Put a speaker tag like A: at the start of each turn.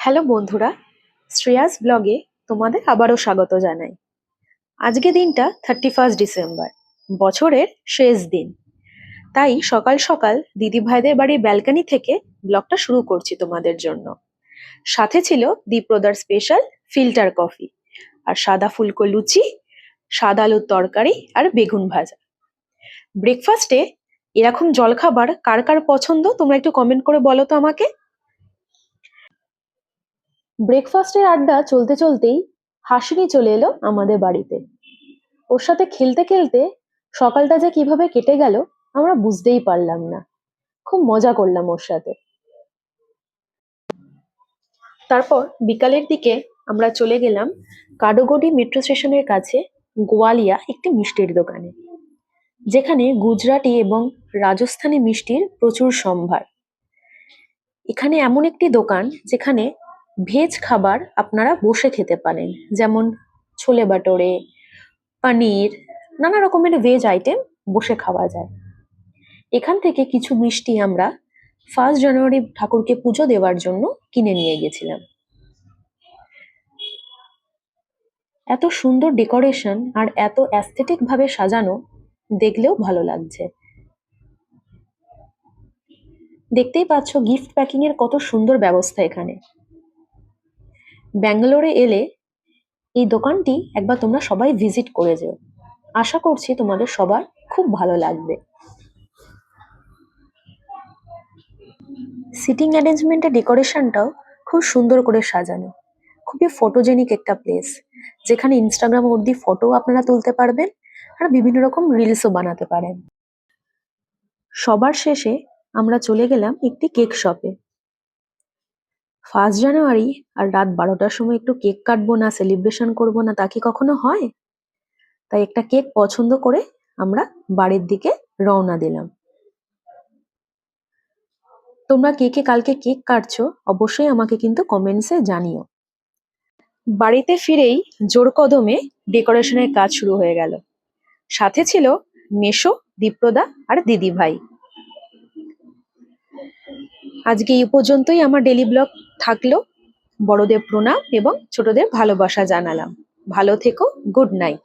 A: Hello বন্ধুরা, শ্রেয়াস ব্লগে তোমাদের আবারও স্বাগত জানাই। আজকে দিনটা 31 ডিসেম্বর, বছরের শেষ দিন। তাই সকাল সকাল দিদি ভাইদের বাড়ির ব্যালকনি থেকে ব্লগটা শুরু করছি তোমাদের জন্য। সাথে ছিল দীপ্রদার স্পেশাল ফিল্টার কফি, আর সাদা ফুলকো লুচি, সাদা আলুর তরকারি আর বেগুন ভাজা। ব্রেকফাস্টে এরকম জলখাবার কার কার পছন্দ তোমরা একটু কমেন্ট করে বলো তো আমাকে। ব্রেকফাস্টের আড্ডা চলতে চলতেই হাসিনি চলে এলো আমাদের বাড়িতে। ওর সাথে খেলতে খেলতে সকালটা যে কিভাবে কেটে গেল আমরা বুঝতেই পারলাম না। খুব মজা করলাম ওর সাথে। তারপর বিকালের দিকে আমরা চলে গেলাম কাডোগোডি মেট্রো স্টেশনের কাছে গোয়ালিয়া একটি মিষ্টির দোকানে, যেখানে গুজরাটি এবং রাজস্থানি মিষ্টির প্রচুর সম্ভার। এখানে এমন একটি দোকান যেখানে ভেজ খাবার আপনারা বসে খেতে পারেন, যেমন ছোলে বাটোরে, পনির, নানা রকমের ভেজ আইটেম বসে খাওয়া যায়। এখান থেকে কিছু মিষ্টি আমরা 1 জানুয়ারি ঠাকুরকে পুজো দেওয়ার জন্য কিনে নিয়ে গেছিলাম। এত সুন্দর ডেকোরেশন আর এত অ্যাস্থেটিক ভাবে সাজানো, দেখলেও ভালো লাগছে। দেখতেই পাচ্ছ গিফট প্যাকিং এর কত সুন্দর ব্যবস্থা এখানে। ব্যাঙ্গালোরে এলে এই দোকানটি একবার তোমরা সবাই ভিজিট করে যেও। আশা করছি তোমাদের সবার খুব ভালো লাগবে। সিটিং অ্যারেঞ্জমেন্টের ডেকোরেশনটাও খুব সুন্দর করে সাজানো। খুবই ফটোজেনিক একটা প্লেস, যেখানে ইনস্টাগ্রাম অবধি ফটো আপনারা তুলতে পারবেন আর বিভিন্ন রকম রিলসও বানাতে পারেন। সবার শেষে আমরা চলে গেলাম একটি কেক শপে। 1 জানুয়ারি আর রাত 12টার সময় একটু কেক কাটবো না, সেলিব্রেশন করবো না, তা কি কখনো হয়? তাই একটা কেক পছন্দ করে আমরা বাড়ির দিকে রওনা দিলাম। তোমরা কে কে কালকে কেক কাটছো অবশ্যই আমাকে কিন্তু কমেন্টসে জানিও। বাড়িতে ফিরেই জোর কদমে ডেকোরেশনের কাজ শুরু হয়ে গেল। সাথে ছিল মেসো, দীপ্রদা আর দিদি ভাই। আজকে এই পর্যন্তই আমার ডেলি ব্লগ থাকলো। বড়দের প্রণাম এবং ছোটদের ভালোবাসা জানালাম। ভালো থেকো, গুড নাইট।